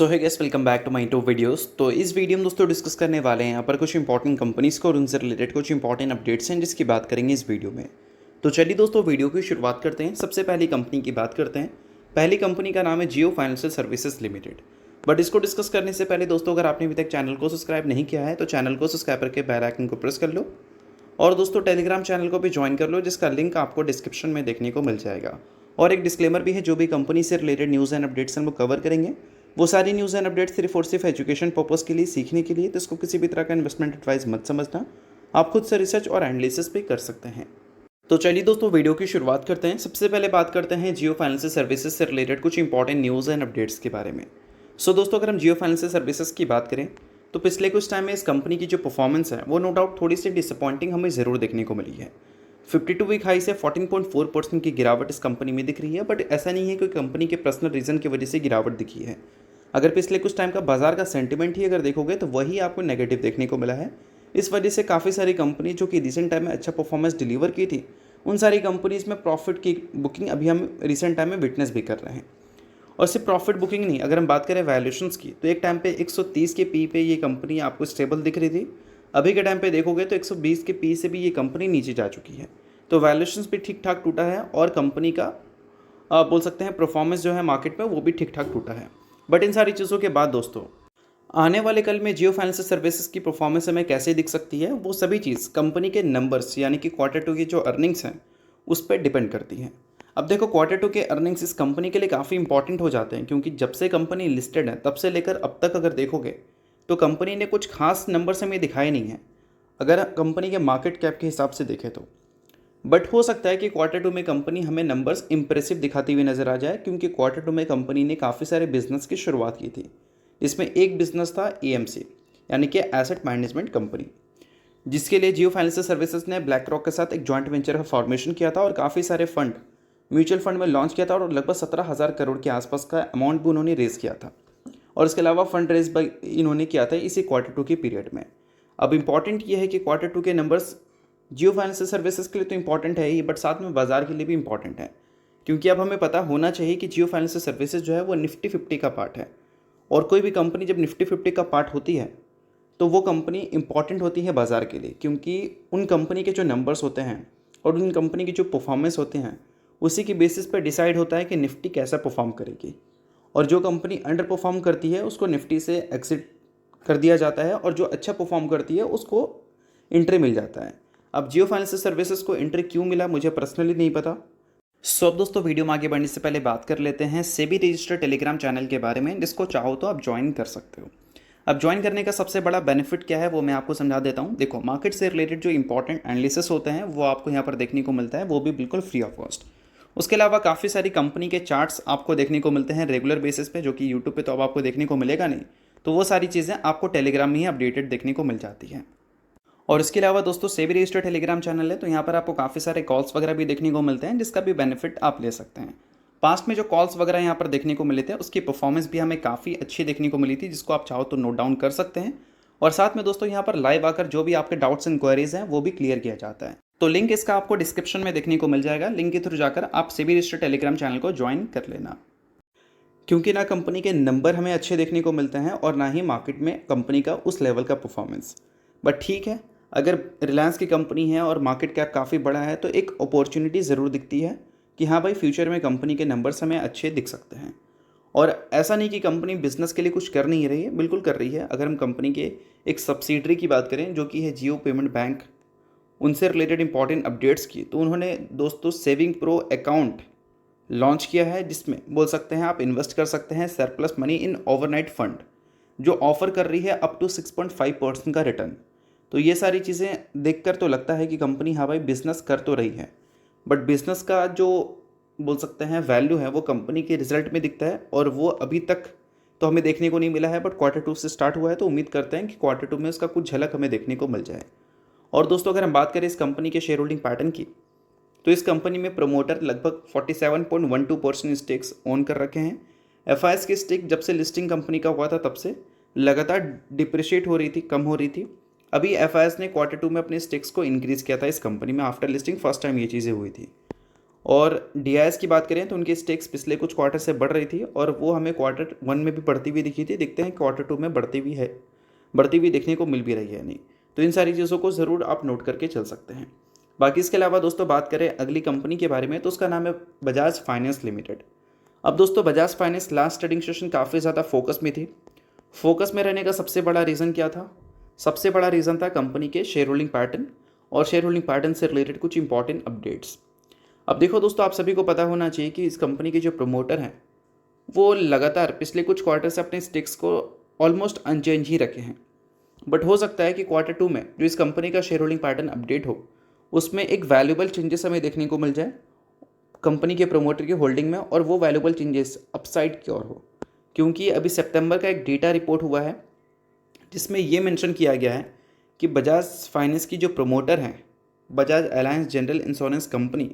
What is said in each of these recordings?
So hi guys welcome back to my to videos. तो इस video में दोस्तों डिस्कस करने वाले हैं यहाँ पर कुछ इंपॉर्टेंट कंपनीज़ को और उनसे रिलेटेड कुछ इंपॉर्टेंट अपडेट्स हैं जिसकी बात करेंगे इस वीडियो में। तो चलिए दोस्तों वीडियो की शुरुआत करते हैं। सबसे पहली कंपनी की बात करते हैं। पहली कंपनी का नाम है जियो फाइनेंशियल सर्विसेज लिमिटेड। बट इसको डिस्कस करने से पहले दोस्तों अगर आपने अभी तक चैनल को सब्सक्राइब नहीं किया है तो चैनल को सब्सक्राइब करके बेल आइकन को प्रेस कर लो और दोस्तों टेलीग्राम चैनल को भी ज्वाइन कर लो जिसका लिंक आपको डिस्क्रिप्शन में देखने को मिल जाएगा। और एक डिस्क्लेमर भी है, जो भी कंपनी से रिलेटेड न्यूज़ एंड अपडेट्स हैं वो कवर करेंगे। वो सारी न्यूज़ एंड अपडेट्स सिर्फ और सिर्फ एजुकेशन पर्पज़ के लिए, सीखने के लिए, तो इसको किसी भी तरह का इन्वेस्टमेंट एडवाइस मत समझना। आप खुद से रिसर्च और एनालिसिस भी कर सकते हैं। तो चलिए दोस्तों वीडियो की शुरुआत करते हैं। सबसे पहले बात करते हैं जियो फाइनेंशियल सर्विसेज से रिलेटेड कुछ इंपॉर्टेंट न्यूज़ एंड अपडेट्स के बारे में। सो दोस्तों अगर हम जियो फाइनेंशियल सर्विसेज की बात करें तो पिछले कुछ टाइम में इस कंपनी की जो परफॉर्मेंस है वो नो डाउट थोड़ी सी डिसअपॉइंटिंग हमें ज़रूर देखने को मिली है। 52 वीक हाई से 14.4% की गिरावट इस कंपनी में दिख रही है। बट ऐसा नहीं है कि कंपनी के पर्सनल रीज़न की वजह से गिरावट दिखी है। अगर पिछले कुछ टाइम का बाजार का सेंटिमेंट ही अगर देखोगे तो वही आपको नेगेटिव देखने को मिला है। इस वजह से काफ़ी सारी कंपनी जो कि रिसेंट टाइम में अच्छा परफॉर्मेंस डिलीवर की थी, उन सारी कंपनीज़ में प्रॉफिट की बुकिंग अभी हम रिसेंट टाइम में विटनेस भी कर रहे हैं। और सिर्फ प्रॉफिट बुकिंग नहीं, अगर हम बात करें वैल्यूएशंस की तो एक टाइम पे 130 के पी पे ये कंपनी आपको स्टेबल दिख रही थी। अभी के टाइम पे देखोगे तो 120 के पी से भी ये कंपनी नीचे जा चुकी है। तो वैल्यूएशंस भी ठीक ठाक टूटा है और कंपनी का बोल सकते हैं परफॉर्मेंस जो है मार्केट में वो भी ठीक ठाक टूटा है। बट इन सारी चीज़ों के बाद दोस्तों आने वाले कल में जियो फाइनेंशियल सर्विसेज की परफॉर्मेंस हमें कैसे दिख सकती है, वो सभी चीज़ कंपनी के नंबर्स यानी कि Q2 की जो अर्निंग्स हैं उस पर डिपेंड करती हैं। अब देखो Q2 के अर्निंग्स इस कंपनी के लिए काफ़ी इंपॉर्टेंट हो जाते हैं क्योंकि जब से कंपनी लिस्टेड है तब से लेकर अब तक अगर देखोगे तो कंपनी ने कुछ खास नंबर्स हमें दिखाए नहीं हैं अगर कंपनी के मार्केट कैप के हिसाब से देखें तो। बट हो सकता है कि Q2 में कंपनी हमें नंबर्स इंप्रेसिव दिखाती हुई नज़र आ जाए क्योंकि Q2 में कंपनी ने काफ़ी सारे बिजनेस की शुरुआत की थी। इसमें एक बिजनेस था AMC यानी कि एसेट मैनेजमेंट कंपनी, जिसके लिए जियो फाइनेंशियल सर्विसेज ने ब्लैक रॉक के साथ एक जॉइंट वेंचर का फॉर्मेशन किया था और काफ़ी सारे फंड म्यूचुअल फंड में लॉन्च किया था और लगभग 17,000 करोड़ के आसपास का अमाउंट भी उन्होंने रेज़ किया था। और इसके अलावा फंड रेज इन्होंने किया था इसी Q2 की पीरियड में। अब इंपॉर्टेंट ये है कि Q2 के नंबर्स जियो फाइनेंशियल सर्विसेज के लिए तो इंपॉर्टेंट है ही, बट साथ में बाजार के लिए भी इंपॉर्टेंट है क्योंकि अब हमें पता होना चाहिए कि जियो फाइनेंशियल सर्विसेज जो है वो निफ्टी 50 का पार्ट है। और कोई भी कंपनी जब निफ्टी 50 का पार्ट होती है तो वो कंपनी इंपॉर्टेंट होती है बाज़ार के लिए क्योंकि उन कंपनी के जो नंबर्स होते हैं और उन कंपनी की जो परफॉर्मेंस होते हैं उसी की बेसिस पर डिसाइड होता है कि निफ्टी कैसा परफॉर्म करेगी। और जो कंपनी अंडर परफॉर्म करती है उसको निफ्टी से एग्जिट कर दिया जाता है और जो अच्छा परफॉर्म करती है उसको एंट्री मिल जाता है। अब जियो फाइनेंशियल सर्विसेज को एंट्री क्यों मिला मुझे पर्सनली नहीं पता। सो अब दोस्तों वीडियो में आगे बढ़ने से पहले बात कर लेते हैं सेबी रजिस्टर्ड टेलीग्राम चैनल के बारे में, जिसको चाहो तो आप ज्वाइन कर सकते हो। अब ज्वाइन करने का सबसे बड़ा बेनिफिट क्या है वो मैं आपको समझा देता हूँ। देखो मार्केट से रिलेटेड जो इंपॉर्टेंट एनालिसिस होते हैं वो आपको यहाँ पर देखने को मिलता है, वो भी बिल्कुल फ्री ऑफ कॉस्ट। उसके अलावा काफ़ी सारी कंपनी के चार्ट्स आपको देखने को मिलते हैं रेगुलर बेसिस पे, जो कि यूट्यूब पे तो अब आपको देखने को मिलेगा नहीं। तो वो सारी चीज़ें आपको टेलीग्राम में ही अपडेटेड देखने को मिल जाती हैं। और इसके अलावा दोस्तों सेबी रजिस्टर्ड टेलीग्राम चैनल है तो यहाँ पर आपको काफ़ी सारे कॉल्स वगैरह भी देखने को मिलते हैं जिसका भी बेनिफिट आप ले सकते हैं। पास्ट में जो कॉल्स वगैरह यहाँ पर देखने को मिले थे उसकी परफॉर्मेंस भी हमें काफ़ी अच्छी देखने को मिली थी, जिसको आप चाहो तो नोट डाउन कर सकते हैं। और साथ में दोस्तों यहाँ पर लाइव आकर जो भी आपके डाउट्स इंक्वायरीज हैं वो भी क्लियर किया जाता है। तो लिंक इसका आपको डिस्क्रिप्शन में देखने को मिल जाएगा। लिंक के थ्रू जाकर आप सेबी रजिस्टर्ड टेलीग्राम चैनल को ज्वाइन कर लेना, क्योंकि ना कंपनी के नंबर हमें अच्छे देखने को मिलते हैं और ना ही मार्केट में कंपनी का उस लेवल का परफॉर्मेंस। बट ठीक है, अगर रिलायंस की कंपनी है और मार्केट कैप काफ़ी बड़ा है तो एक अपॉर्चुनिटी ज़रूर दिखती है कि हाँ भाई फ्यूचर में कंपनी के नंबर्स हमें अच्छे दिख सकते हैं। और ऐसा नहीं कि कंपनी बिजनेस के लिए कुछ कर नहीं रही है, बिल्कुल कर रही है। अगर हम कंपनी के एक सब्सिडरी की बात करें जो कि है जियो पेमेंट बैंक, उनसे रिलेटेड इंपॉर्टेंट अपडेट्स की, तो उन्होंने दोस्तों सेविंग प्रो अकाउंट लॉन्च किया है जिसमें बोल सकते हैं आप इन्वेस्ट कर सकते हैं surplus money in overnight fund, जो ऑफर कर रही है अप टू 6.5% का रिटर्न। तो ये सारी चीज़ें देखकर तो लगता है कि कंपनी हाँ भाई बिज़नेस कर तो रही है, बट बिज़नेस का जो बोल सकते हैं वैल्यू है वो कंपनी के रिजल्ट में दिखता है और वो अभी तक तो हमें देखने को नहीं मिला है। बट Q2 से स्टार्ट हुआ है तो उम्मीद करते हैं कि Q2 में उसका कुछ झलक हमें देखने को मिल जाए। और दोस्तों अगर हम बात करें इस कंपनी के शेयर होल्डिंग पैटर्न की, तो इस कंपनी में प्रमोटर लगभग 47.12% स्टेक्स ओन कर रखे हैं। FIS की स्टेक जब से लिस्टिंग कंपनी का हुआ था तब से लगातार डिप्रिशिएट हो रही थी, कम हो रही थी। अभी FIS ने Q2 में अपने स्टेक्स को इंक्रीज़ किया था इस कंपनी में आफ्टर लिस्टिंग, फर्स्ट टाइम ये चीज़ें हुई थी। और DIS की बात करें तो उनकी स्टेक्स पिछले कुछ क्वार्टर से बढ़ रही थी और वो हमें Q1 में भी बढ़ती हुई दिखी थी। देखते हैं Q2 में बढ़ती हुई देखने को मिल भी रही है नहीं। तो इन सारी चीज़ों को ज़रूर आप नोट करके चल सकते हैं। बाकी इसके अलावा दोस्तों बात करें अगली कंपनी के बारे में तो उसका नाम है बजाज फाइनेंस लिमिटेड। अब दोस्तों Bajaj finance last trading session काफ़ी ज़्यादा फोकस में थी। फोकस में रहने का सबसे बड़ा रीज़न क्या था? सबसे बड़ा रीज़न था कंपनी के शेयर होल्डिंग पैटर्न और शेयर होल्डिंग पैटर्न से रिलेटेड कुछ इंपॉर्टेंट अपडेट्स। अब देखो दोस्तों, आप सभी को पता होना चाहिए कि इस कंपनी के जो प्रमोटर हैं वो लगातार पिछले कुछ क्वार्टर से अपने स्टेक्स को ऑलमोस्ट अनचेंज ही रखे हैं। बट हो सकता है कि Q2 में जो इस कंपनी का शेयर होल्डिंग पैटर्न अपडेट हो उसमें एक वैल्यूबल चेंजेस हमें देखने को मिल जाए कंपनी के प्रमोटर की होल्डिंग में, और वो वैल्यूबल चेंजेस अपसाइड की ओर हो। क्योंकि अभी सितंबर का एक डेटा रिपोर्ट हुआ है जिसमें ये मेंशन किया गया है कि बजाज फाइनेंस की जो प्रमोटर हैं Bajaj alliance general insurance company,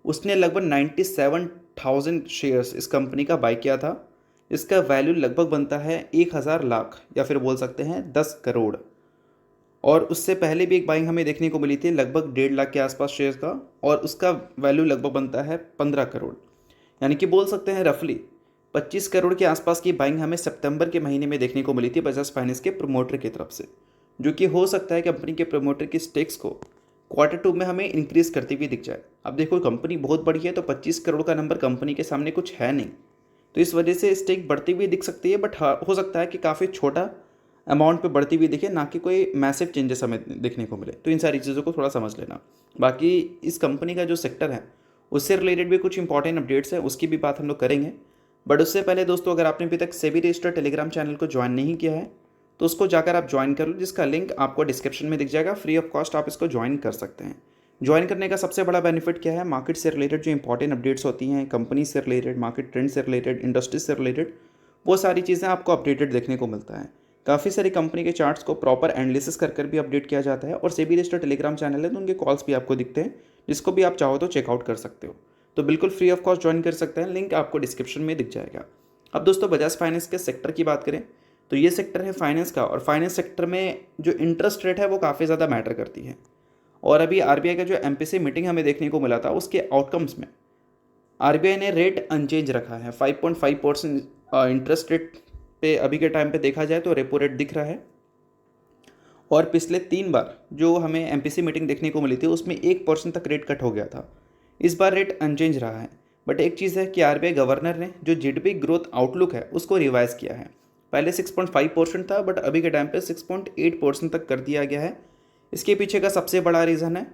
उसने लगभग 97,000 शेयर्स इस कंपनी का बाय किया था। इसका वैल्यू लगभग बनता है 1000 लाख या फिर बोल सकते हैं 10 करोड़। और उससे पहले भी एक बाइंग हमें देखने को मिली थी लगभग 1.5 लाख के आसपास शेयर्स का, और उसका वैल्यू लगभग बनता है 15 करोड़। यानी कि बोल सकते हैं रफली 25 करोड़ के आसपास की बाइंग हमें सितंबर के महीने में देखने को मिली थी बजाज फाइनेंस के प्रमोटर की तरफ से, जो कि हो सकता है कंपनी के प्रमोटर की स्टेक्स को Q2 में हमें इंक्रीज करती हुई दिख जाए। अब देखो कंपनी बहुत बड़ी है तो 25 करोड़ का नंबर कंपनी के सामने कुछ है नहीं, तो इस वजह से स्टेक बढ़ती हुई दिख सकती है। बट हो सकता है कि काफ़ी छोटा अमाउंट पे बढ़ती हुई दिखे, ना कि कोई मैसिव चेंजेस हमें देखने को मिले। तो इन सारी चीज़ों को थोड़ा समझ लेना। बाकी इस कंपनी का जो सेक्टर है उससे रिलेटेड भी कुछ इंपॉर्टेंट अपडेट्स हैं, उसकी भी बात हम लोग करेंगे। बट उससे पहले दोस्तों, अगर आपने अभी तक सेबी रजिस्टर्ड टेलीग्राम चैनल को ज्वाइन नहीं किया है तो उसको जाकर आप ज्वाइन कर लो, जिसका लिंक आपको डिस्क्रिप्शन में दिख जाएगा। फ्री ऑफ कॉस्ट आप इसको ज्वाइन कर सकते हैं। ज्वाइन करने का सबसे बड़ा बेनिफिट क्या है? मार्केट से रिलेटेड जो इंपॉर्टेंट अपडेट्स होती हैं, कंपनी से रिलेटेड, मार्केट ट्रेंड से रिलेटेड, इंडस्ट्री से रिलेटेड, वो सारी चीज़ें आपको अपडेटेड देखने को मिलता है। काफ़ी सारी कंपनी के चार्ट्स को प्रॉपर एनालिसिस कर भी अपडेट किया जाता है। और सेबी रजिस्टर्ड टेलीग्राम चैनल है तो उनके कॉल्स भी आपको दिखते हैं, जिसको भी आप चाहो तो चेकआउट कर सकते हो। तो बिल्कुल फ्री ऑफ कॉस्ट ज्वाइन कर सकते हैं, लिंक आपको डिस्क्रिप्शन में दिख जाएगा। अब दोस्तों बजाज फाइनेंस के सेक्टर की बात करें तो ये सेक्टर है फाइनेंस का, और फाइनेंस सेक्टर में जो इंटरेस्ट रेट है वो काफ़ी ज़्यादा मैटर करती है। और अभी RBI का जो MPC मीटिंग हमें देखने को मिला था उसके आउटकम्स में RBI ने रेट अनचेंज रखा है। 5.5% इंटरेस्ट रेट पे अभी के टाइम पे देखा जाए तो रेपो रेट दिख रहा है। और पिछले 3 बार जो हमें MPC मीटिंग देखने को मिली थी उसमें 1% तक रेट कट हो गया था। इस बार रेट अनचेंज रहा है। बट एक चीज़ है कि RBI गवर्नर ने जो GDP ग्रोथ आउटलुक है उसको रिवाइज़ किया है। पहले 6.5% था, बट अभी के टाइम पे 6.8% तक कर दिया गया है। इसके पीछे का सबसे बड़ा रीज़न है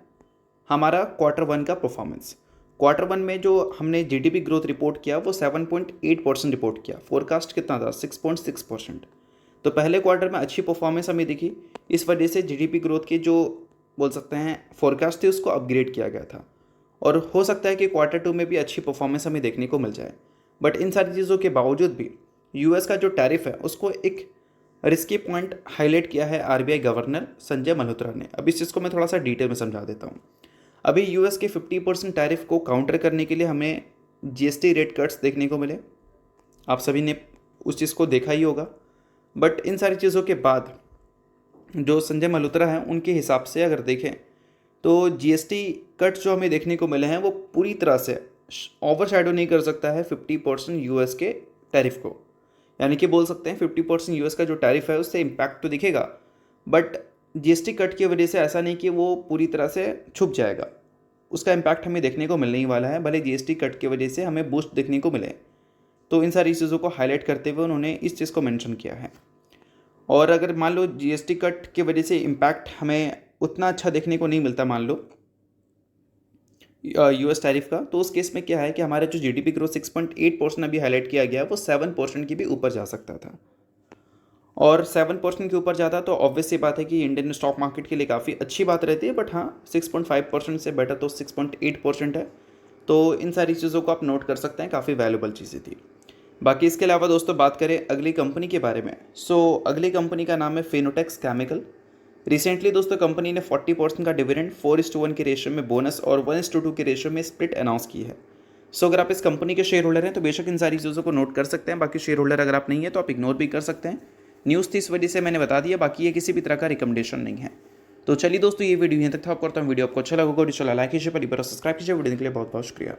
हमारा Q1 का परफॉर्मेंस। Q1 में जो हमने GDP ग्रोथ रिपोर्ट किया वो 7.8% रिपोर्ट किया। फोरकास्ट कितना था? 6.6%। तो पहले क्वार्टर में अच्छी परफॉर्मेंस हमें दिखी, इस वजह से GDP ग्रोथ की जो बोल सकते हैं फोरकास्ट थी उसको अपग्रेड किया गया था। और हो सकता है कि Q2 में भी अच्छी परफॉर्मेंस हमें देखने को मिल जाए। बट इन सारी चीज़ों के बावजूद भी US का जो टैरिफ है उसको एक रिस्की पॉइंट हाईलाइट किया है RBI गवर्नर संजय मल्होत्रा ने। अब इस चीज़ को मैं थोड़ा सा डिटेल में समझा देता हूँ। अभी US के 50% टैरिफ को काउंटर करने के लिए हमें GST रेट कट्स देखने को मिले। आप सभी ने उस चीज़ को देखा ही होगा। बट इन सारी चीज़ों के बाद जो संजय मल्होत्रा हैं उनके हिसाब से अगर देखें तो GST कट्स जो हमें देखने को मिले हैं वो पूरी तरह से ओवरशैडो नहीं कर सकता है 50% US के टैरिफ को। यानी कि बोल सकते हैं 50% US का जो टैरिफ है उससे इम्पैक्ट तो दिखेगा, बट GST कट की वजह से ऐसा नहीं कि वो पूरी तरह से छुप जाएगा। उसका इम्पैक्ट हमें देखने को मिलने ही वाला है, भले GST कट की वजह से हमें बूस्ट देखने को मिले। तो इन सारी चीज़ों को हाईलाइट करते हुए उन्होंने इस चीज़ को मेंशन किया है। और अगर मान लो GST कट की वजह से इम्पैक्ट हमें उतना अच्छा देखने को नहीं मिलता, मान लो US टैरिफ का, तो उस केस में क्या है कि हमारा जो GDP ग्रोथ 6.8% अभी हाईलाइट किया गया है वो 7% की भी ऊपर जा सकता था। और 7% के ऊपर जाता तो ऑब्वियस सी बात है कि इंडियन स्टॉक मार्केट के लिए काफ़ी अच्छी बात रहती है। बट हाँ, 6.5% से बेटर तो 6.8% है। तो इन सारी चीज़ों को आप नोट कर सकते हैं, काफ़ी वैल्यूबल चीज़ें थी। बाकी इसके अलावा दोस्तों बात करें अगली कंपनी के बारे में, अगली कंपनी का नाम है फिनोटेक्स केमिकल। रिसेंटली दोस्तों कंपनी ने 40% का डिविडेंड 4:1 के रेशियो में बोनस और 1:2 के रेशियो में स्प्लिट अनाउंस की है। अगर आप इस कंपनी के शेयर होल्डर हैं तो बेशक इन सारी चीज़ों को नोट कर सकते हैं। बाकी शेयर होल्डर अगर आप नहीं है तो आप इग्नोर भी कर सकते हैं। न्यूज़ थी इस वजह से मैंने बता दिया, बाकी ये किसी भी तरह का रिकमेंडेशन नहीं है। तो चलिए दोस्तों ये वीडियो यहाँ तक था। आपको करता हूँ वीडियो आपको अच्छा लगा होगा, चला लाइक कीजिए, परिवार सब्सक्राइब कीजिए। वीडियो के लिए बहुत बहुत शुक्रिया।